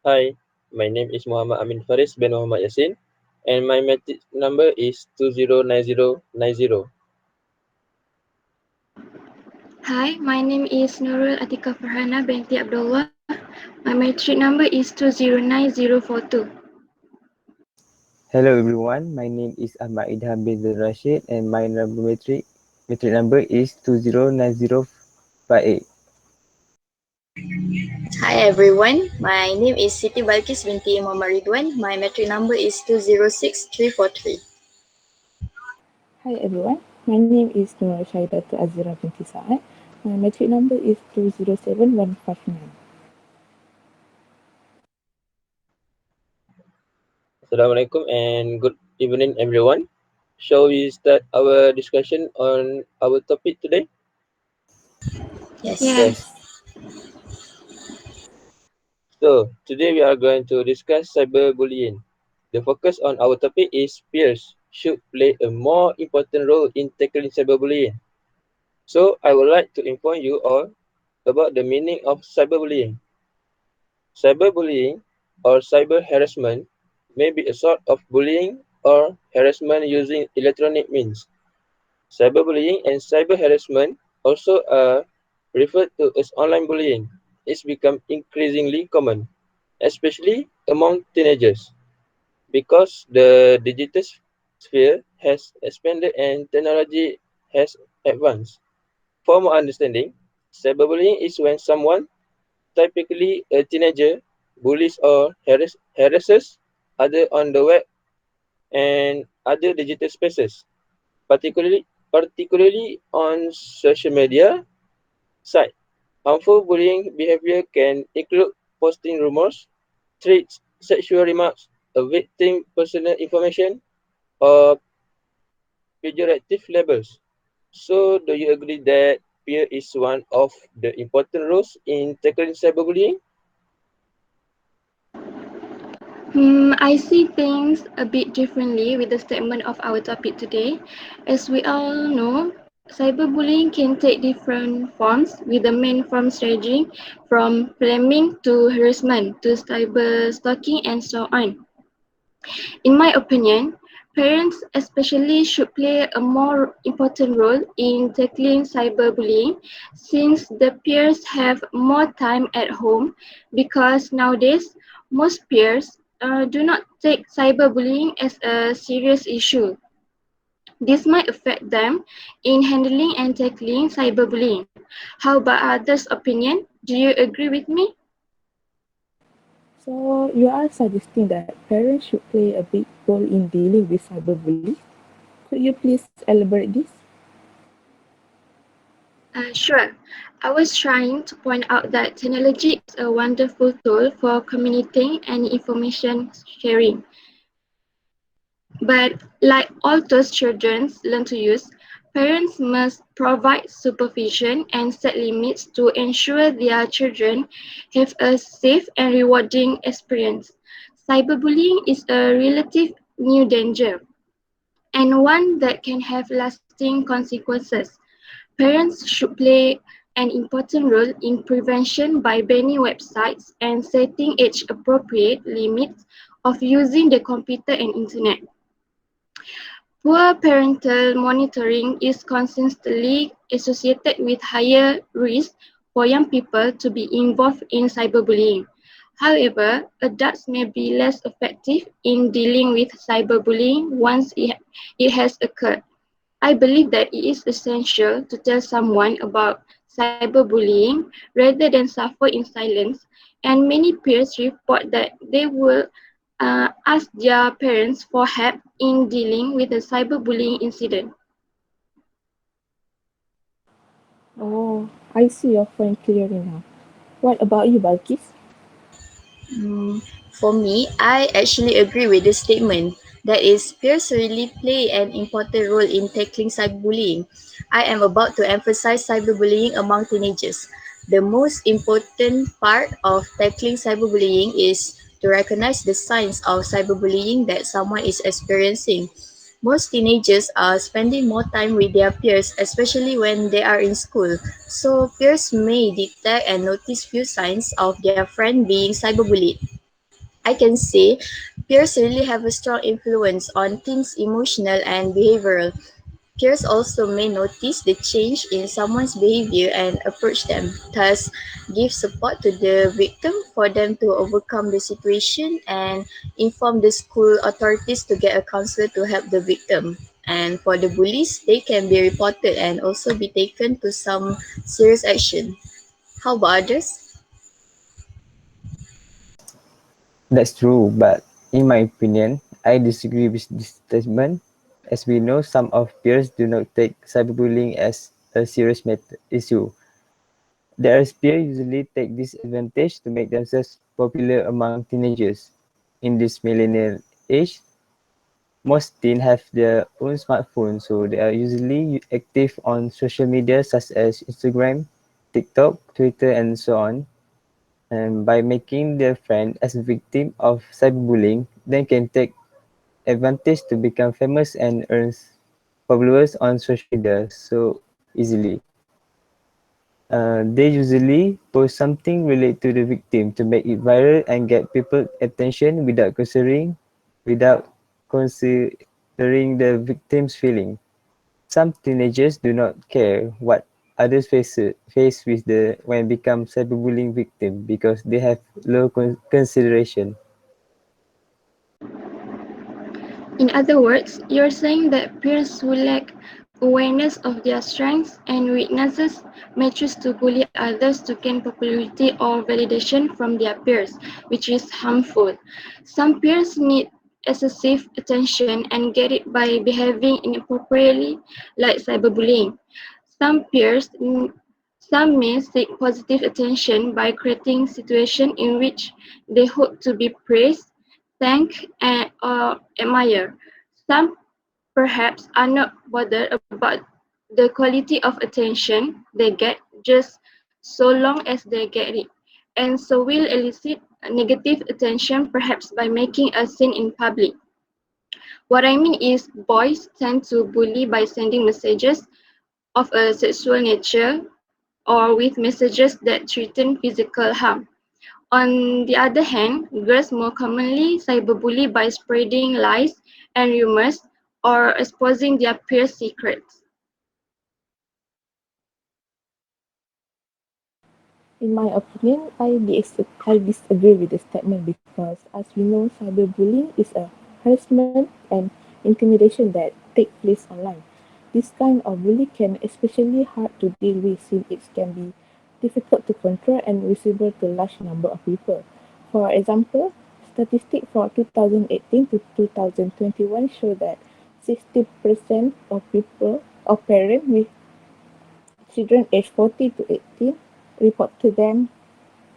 Hi, my name is Muhammad Amin Faris bin Muhammad Yassin, and my matric number is 209090. Hi, my name is Nurul Atika Farhana binti Abdullah. My matric number is 209042. Hello everyone, my name is Ahmad Idham bin Zain Rashid and my matric number is 209058. Hi everyone, my name is Siti Balkis binti Muhammad Ridwan. My metric number is 206343. Hi everyone, my name is Nur Shaidatu Azira binti Saad. My metric number is 207159. Assalamualaikum and good evening, everyone. Shall we start our discussion on our topic today? Yes. Yes. Yes, So, today we are going to discuss cyberbullying. The focus on our topic is peers should play a more important role in tackling cyberbullying. So, I would like to inform you all about the meaning of cyberbullying. Cyberbullying or cyber harassment may be a sort of bullying or harassment using electronic means. Cyberbullying and cyber harassment also are referred to as online bullying. It's become increasingly common, especially among teenagers, because the digital sphere has expanded and technology has advanced. For more understanding, cyberbullying is when someone, typically a teenager, bullies or harasses others on the web and other digital spaces, particularly on social media sites. Harmful bullying behavior can include posting rumors, threats, sexual remarks, a victim personal information, or pejorative labels. So, do you agree that peer is one of the important roles in tackling cyberbullying? I see things a bit differently with the statement of our topic today. As we all know, cyberbullying can take different forms, with the main forms ranging from blaming to harassment to cyber stalking and so on. In my opinion, parents especially should play a more important role in tackling cyberbullying since the peers have more time at home because nowadays most peers do not take cyberbullying as a serious issue. This might affect them in handling and tackling cyberbullying. How about others' opinion? Do you agree with me? So you are suggesting that parents should play a big role in dealing with cyberbullying. Could you please elaborate this? Sure. I was trying to point out that technology is a wonderful tool for communicating and information sharing. But like all those children learn to use, parents must provide supervision and set limits to ensure their children have a safe and rewarding experience. Cyberbullying is a relative new danger and one that can have lasting consequences. Parents should play an important role in prevention by banning websites and setting age-appropriate limits of using the computer and internet. Poor parental monitoring is consistently associated with higher risk for young people to be involved in cyberbullying. However, adults may be less effective in dealing with cyberbullying once it has occurred. I believe that it is essential to tell someone about cyberbullying rather than suffer in silence, and many peers report that they will ask their parents for help in dealing with a cyberbullying incident. Oh, I see your point clearly now. What about you, Balkis? Mm, for me, I actually agree with this statement. That is, peers really play an important role in tackling cyberbullying. I am about to emphasize cyberbullying among teenagers. The most important part of tackling cyberbullying is to recognize the signs of cyberbullying that someone is experiencing. Most teenagers are spending more time with their peers, especially when they are in school. So peers may detect and notice few signs of their friend being cyberbullied. I can say peers really have a strong influence on teens' emotional and behavioral. Peers also may notice the change in someone's behavior and approach them, thus give support to the victim for them to overcome the situation and inform the school authorities to get a counselor to help the victim. And for the bullies, they can be reported and also be taken to some serious action. How about others? That's true, but in my opinion, I disagree with this statement. As we know, some of peers do not take cyberbullying as a serious issue. Their peers usually take this advantage to make themselves popular among teenagers. In this millennial age, most teens have their own smartphone, so they are usually active on social media such as Instagram, TikTok, Twitter, and so on. And by making their friend as a victim of cyberbullying, they can take advantage to become famous and earn followers on social media so easily. They usually post something related to the victim to make it viral and get people attention without considering the victim's feeling. Some teenagers do not care what others face with the when become cyberbullying victim because they have low consideration. In other words, you're saying that peers who lack awareness of their strengths and weaknesses may choose to bully others to gain popularity or validation from their peers, which is harmful. Some peers need excessive attention and get it by behaving inappropriately, like cyberbullying. Some peers some may seek positive attention by creating situations in which they hope to be praised, thanked, or admired. Some perhaps are not bothered about the quality of attention they get, just so long as they get it, and so will elicit negative attention perhaps by making a scene in public. What I mean is boys tend to bully by sending messages of a sexual nature or with messages that threaten physical harm. On the other hand, girls more commonly cyberbully by spreading lies and rumors or exposing their peers' secrets. In my opinion, I disagree with the statement because, as we know, cyberbullying is a harassment and intimidation that take place online. This kind of bullying can especially hard to deal with since it can be difficult to control and visible to large number of people. For example, statistics for 2018 to 2021 show that 60% of people or parents with children aged 40 to 18 report to them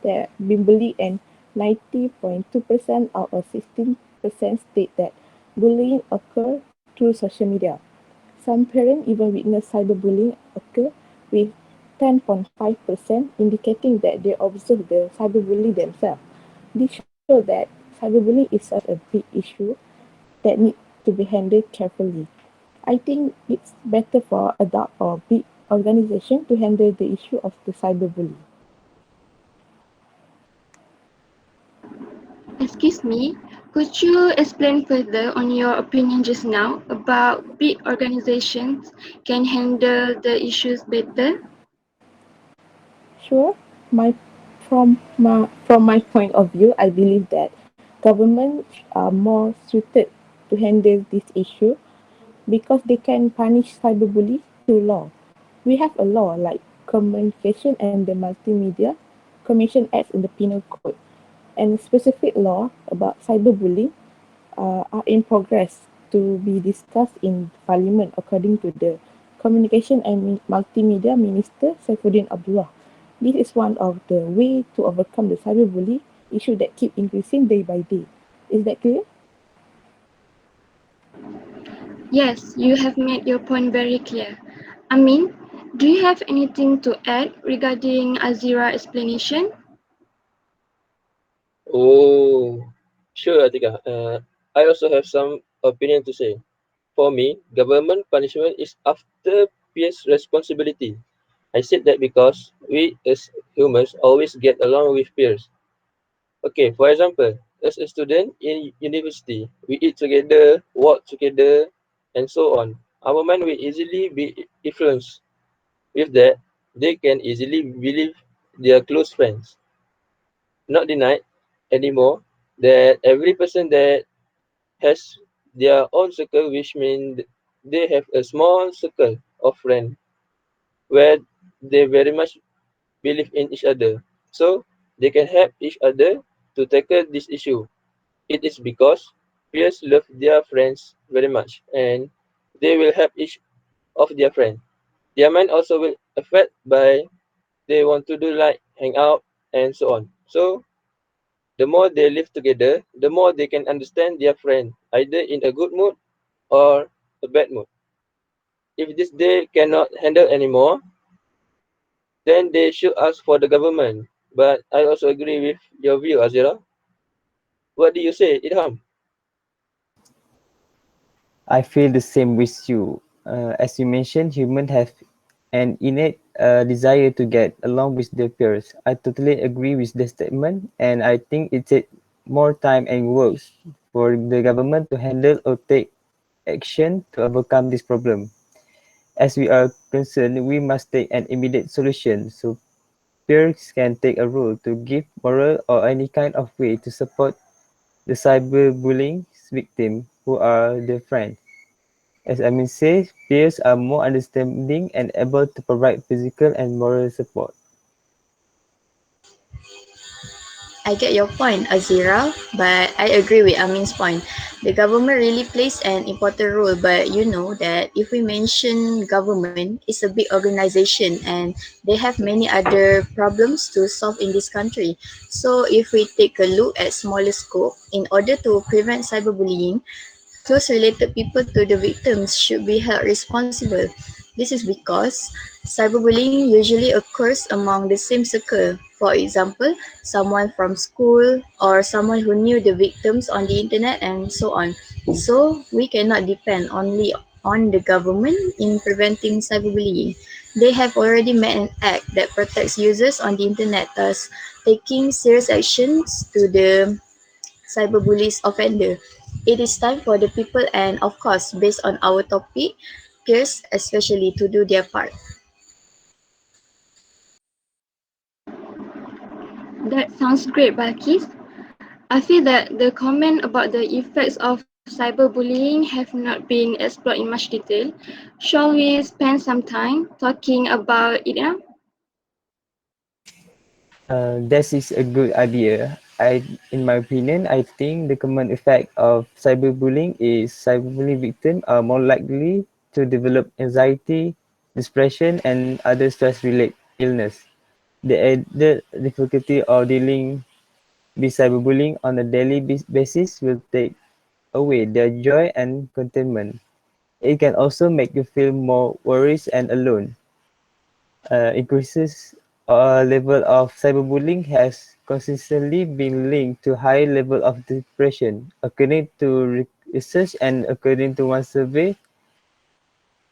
that been bullied, and 90.2% out of 16% state that bullying occur through social media. Some parents even witness cyberbullying occur, with 10.5% indicating that they observe the cyberbully themselves. This shows that cyberbullying is such a big issue that needs to be handled carefully. I think it's better for adult or big organization to handle the issue of the cyberbullying. Excuse me, could you explain further on your opinion just now about big organizations can handle the issues better? Sure, my from my point of view, I believe that governments are more suited to handle this issue because they can punish cyberbullies through law. We have a law like Communication and the Multimedia Commission Act in the Penal Code, and specific law about cyberbullying are in progress to be discussed in Parliament according to the Communication and Multimedia Minister Saifuddin Abdullah. This is one of the way to overcome the cyberbully issue that keep increasing day by day. Is that clear? Yes, you have made your point very clear. Amin, do you have anything to add regarding Azira explanation? Oh, sure, Atika. I also have some opinion to say. For me, government punishment is after peers' responsibility. I said that because we as humans always get along with peers. Okay, for example, as a student in university. We eat together, work together, and so on. Our mind will easily be influenced. With that, they can easily believe their close friends. Not denied anymore that every person that has their own circle, which means they have a small circle of friends where they very much believe in each other. So they can help each other to tackle this issue. It is because peers love their friends very much and they will help each of their friends. Their mind also will affect by they want to do like hang out and so on. So the more they live together, the more they can understand their friend, either in a good mood or a bad mood. If this they cannot handle anymore, then they should ask for the government. But I also agree with your view, Azira. What do you say, Idham? I feel the same with you. As you mentioned, humans have an innate desire to get along with their peers. I totally agree with the statement, and I think it takes more time and work for the government to handle or take action to overcome this problem. As we are concerned, we must take an immediate solution so peers can take a role to give moral or any kind of way to support the cyberbullying victim who are their friends. As Amin says, peers are more understanding and able to provide physical and moral support. I get your point, Azira, but I agree with Amin's point. The government really plays an important role, but you know that if we mention government, it's a big organization and they have many other problems to solve in this country. So if we take a look at smaller scope, in order to prevent cyberbullying, close related people to the victims should be held responsible. This is because cyberbullying usually occurs among the same circle. For example, someone from school or someone who knew the victims on the internet and so on. So we cannot depend only on the government in preventing cyberbullying. They have already made an act that protects users on the internet, thus taking serious actions to the cyberbullies offender. It is time for the people and of course based on our topic, peers especially to do their part. That sounds great, Balkis. I feel that the comment about the effects of cyberbullying have not been explored in much detail. Shall we spend some time talking about it now? That is a good idea. In my opinion, I think the common effect of cyberbullying is cyberbullying victims are more likely to develop anxiety, depression, and other stress-related illness. The added difficulty of dealing with cyberbullying on a daily basis will take away their joy and contentment. It can also make you feel more worried and alone. Increases level of cyberbullying has consistently been linked to high level of depression. According to research and according to one survey,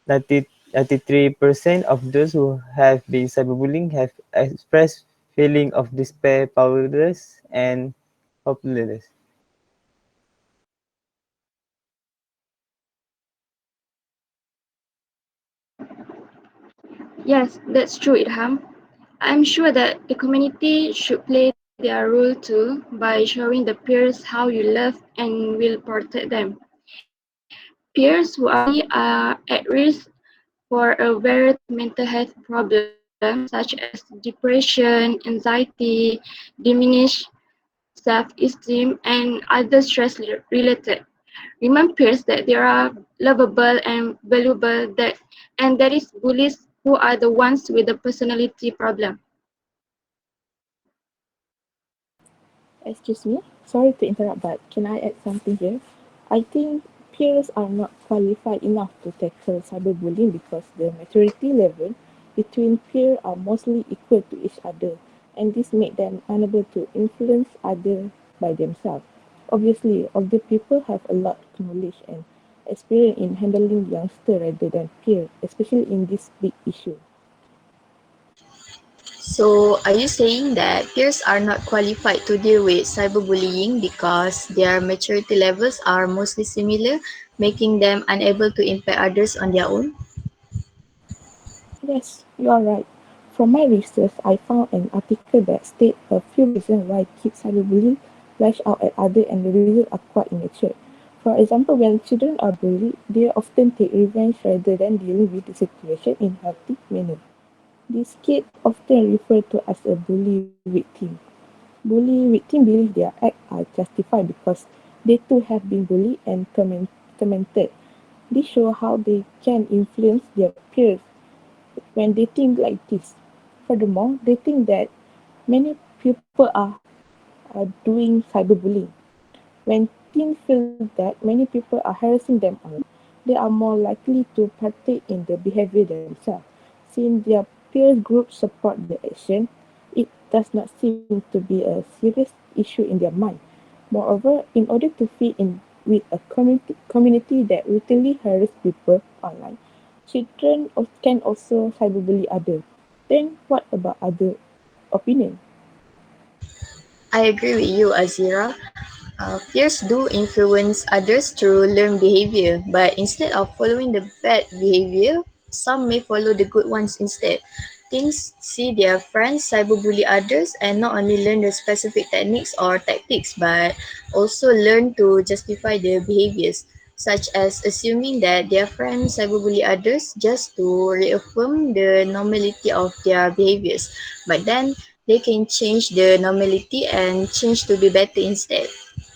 93% of those who have been cyberbullying have expressed feeling of despair, powerlessness, and hopelessness. Yes, that's true, Idham. I'm sure that the community should play their role too by showing the peers how you love and will protect them. Peers who are at risk for a variety of mental health problems such as depression, anxiety, diminished self-esteem, and other stress-related. Remind peers that they are lovable and valuable, and that is bullies who are the ones with the personality problem. Excuse me, sorry to interrupt, but can I add something here? I think peers are not qualified enough to tackle cyberbullying because the maturity level between peers are mostly equal to each other, and this makes them unable to influence others by themselves. Obviously, older people have a lot of knowledge and experience in handling youngster rather than peer, especially in this big issue. So, are you saying that peers are not qualified to deal with cyberbullying because their maturity levels are mostly similar, making them unable to impact others on their own? Yes, you are right. From my research, I found an article that states a few reasons why kids cyberbullying lash out at others, and the reasons are quite immature. For example, when children are bullied, they often take revenge rather than dealing with the situation in a healthy manner. These kids often referred to as a bully victim. Bully victims believe their acts are justified because they too have been bullied and tormented. This shows how they can influence their peers when they think like this. Furthermore, they think that many people are doing cyberbullying. When teens feel that many people are harassing them online, they are more likely to partake in the behavior themselves. Since their peer group support the action, it does not seem to be a serious issue in their mind. Moreover, in order to fit in with a community that routinely harass people online, children can also cyberbully others. Then, what about other opinion? I agree with you, Azira. Peers do influence others through learned behavior, but instead of following the bad behavior, some may follow the good ones instead. Teens see their friends cyberbully others and not only learn the specific techniques or tactics, but also learn to justify their behaviors, such as assuming that their friends cyberbully others just to reaffirm the normality of their behaviors. But then they can change the normality and change to be better instead.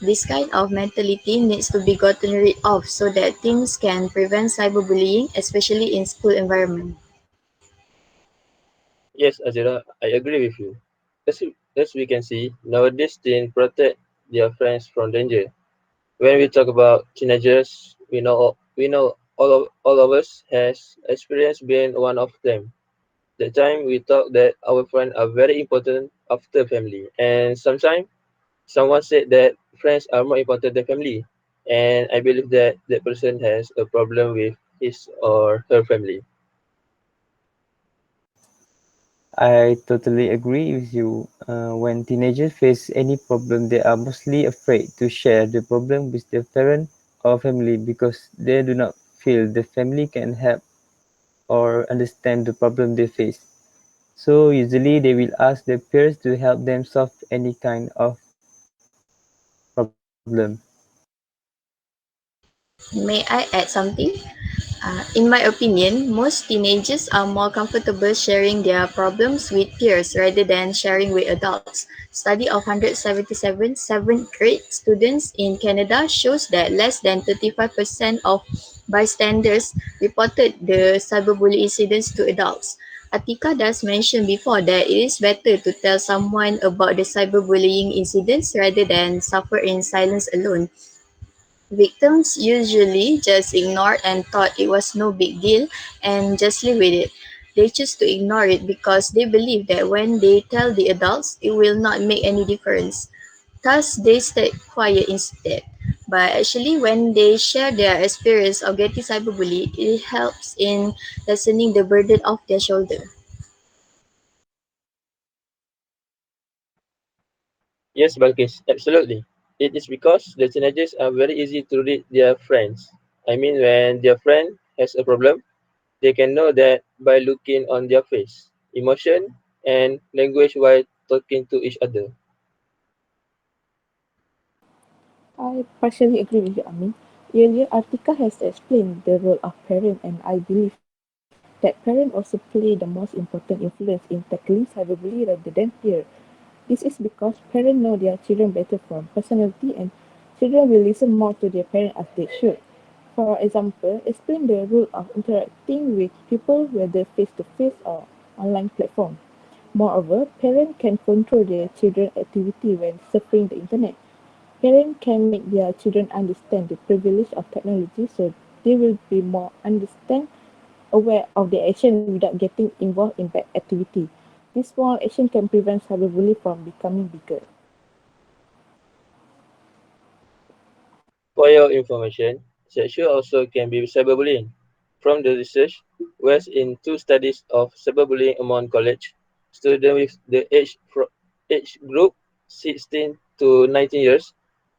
This kind of mentality needs to be gotten rid of so that teens can prevent cyberbullying, especially in school environment. Yes, Azira, I agree with you. As we can see, nowadays teens protect their friends from danger. When we talk about teenagers, we know all of us has experienced being one of them. The time we thought that our friends are very important after family, and sometimes someone said that friends are more important than family, and I believe that that person has a problem with his or her family. I totally agree with you. When teenagers face any problem, they are mostly afraid to share the problem with their parent or family because they do not feel the family can help or understand the problem they face. So usually they will ask their peers to help them solve any kind of problem. May I add something? In my opinion, most teenagers are more comfortable sharing their problems with peers rather than sharing with adults. Study of 177 7th grade students in Canada shows that less than 35% of bystanders reported the cyberbully incidents to adults. Atika does mention before that it is better to tell someone about the cyberbullying incidents rather than suffer in silence alone. Victims usually just ignored and thought it was no big deal and just live with it. They choose to ignore it because they believe that when they tell the adults, it will not make any difference. Thus, they stay quiet instead. But actually, when they share their experience of getting cyberbullied, it helps in lessening the burden off their shoulder. Yes, Balkis, absolutely. It is because the teenagers are very easy to read their friends. I mean, when their friend has a problem, they can know that by looking on their face, emotion, and language while talking to each other. I partially agree with you, Amin. Earlier, Artika has explained the role of parent, and I believe that parents also play the most important influence in tackling cyberbullying rather than peer. This is because parents know their children better from personality, and children will listen more to their parents as they should. For example, explain the rule of interacting with people, whether face to face or online platform. Moreover, parents can control their children's activity when surfing the internet. Parents can make their children understand the privilege of technology, so they will be more understand aware of their action without getting involved in bad activity. This small action can prevent cyberbullying from becoming bigger. For your information, sexual also can be cyberbullying. From the research, whereas in two studies of cyberbullying among college, students with the age group 16 to 19 years,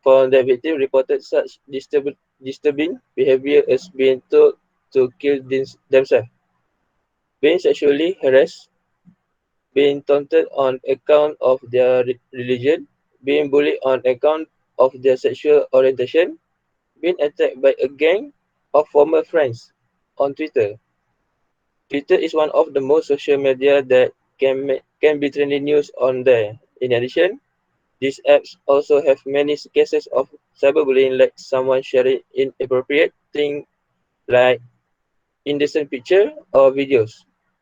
found that victims reported such disturbing behavior as being told to kill themselves, being sexually harassed, being taunted on account of their religion, being bullied on account of their sexual orientation, being attacked by a gang of former friends on Twitter. Twitter is one of the most social media that can be trending news on there. In addition, these apps also have many cases of cyberbullying, like someone sharing inappropriate things like indecent picture or videos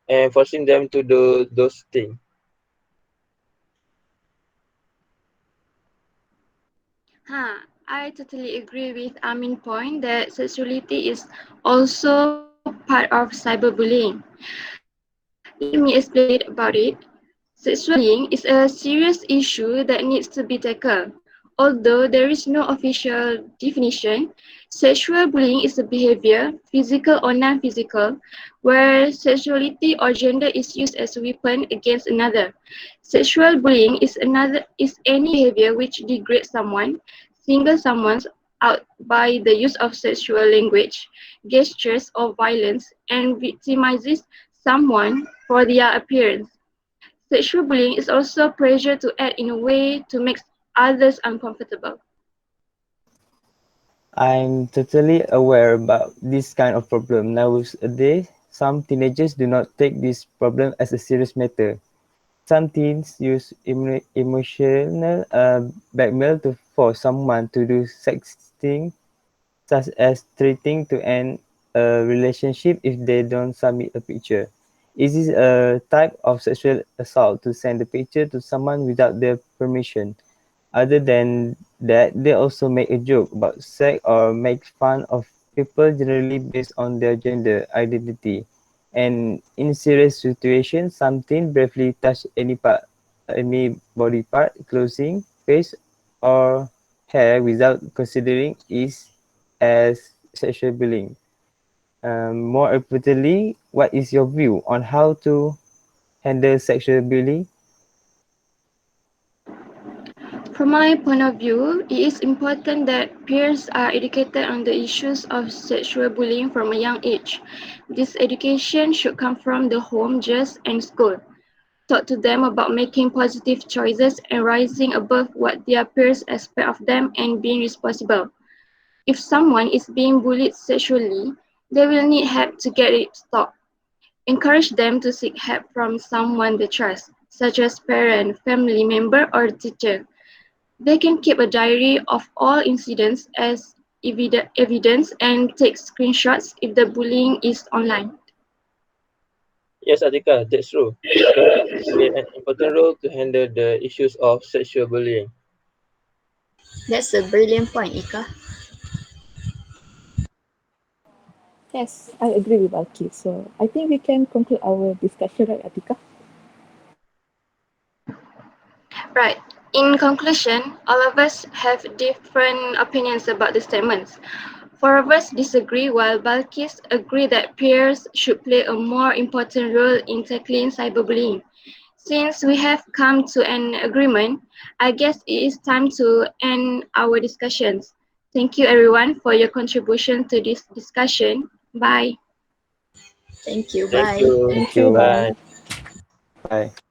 and forcing them to do those things. I totally agree with Amin's point that sexuality is also part of cyberbullying. Let me explain a bit about it. Sexual bullying is a serious issue that needs to be tackled. Although there is no official definition, sexual bullying is a behavior, physical or non-physical, where sexuality or gender is used as a weapon against another. Sexual bullying is any behavior which degrades someone, singles someone out by the use of sexual language, gestures, or violence, and victimizes someone for their appearance. Sexual bullying is also pressure to act in a way to make others uncomfortable. I'm totally aware about this kind of problem. Nowadays, some teenagers do not take this problem as a serious matter. Some teens use emotional blackmail to force someone to do sexting, such as threatening to end a relationship if they don't submit a picture. Is this a type of sexual assault to send a picture to someone without their permission? Other than that, they also make a joke about sex or make fun of people generally based on their gender identity. And in serious situations, something briefly touch any body part, clothing, face, or hair without considering is as sexual bullying. More importantly, what is your view on how to handle sexual bullying? From my point of view, it is important that peers are educated on the issues of sexual bullying from a young age. This education should come from the home, just and school. Taught to them about making positive choices and rising above what their peers expect of them and being responsible. If someone is being bullied sexually, they will need help to get it stopped. Encourage them to seek help from someone they trust, such as parent, family member, or teacher. They can keep a diary of all incidents as evidence and take screenshots if the bullying is online. Yes, Atika, that's true. Parents play an important role to handle the issues of sexual bullying. That's a brilliant point, Ika. Yes, I agree with Alki. So I think we can conclude our discussion, right, Atika? Right. In conclusion, all of us have different opinions about the statements. Four of us disagree, while Balkis agree that peers should play a more important role in tackling cyberbullying. Since we have come to an agreement, I guess it is time to end our discussions. Thank you everyone for your contribution to this discussion. Bye. Thank you. Thank Bye. you. Thank Thank you. you. Bye. Bye. Bye.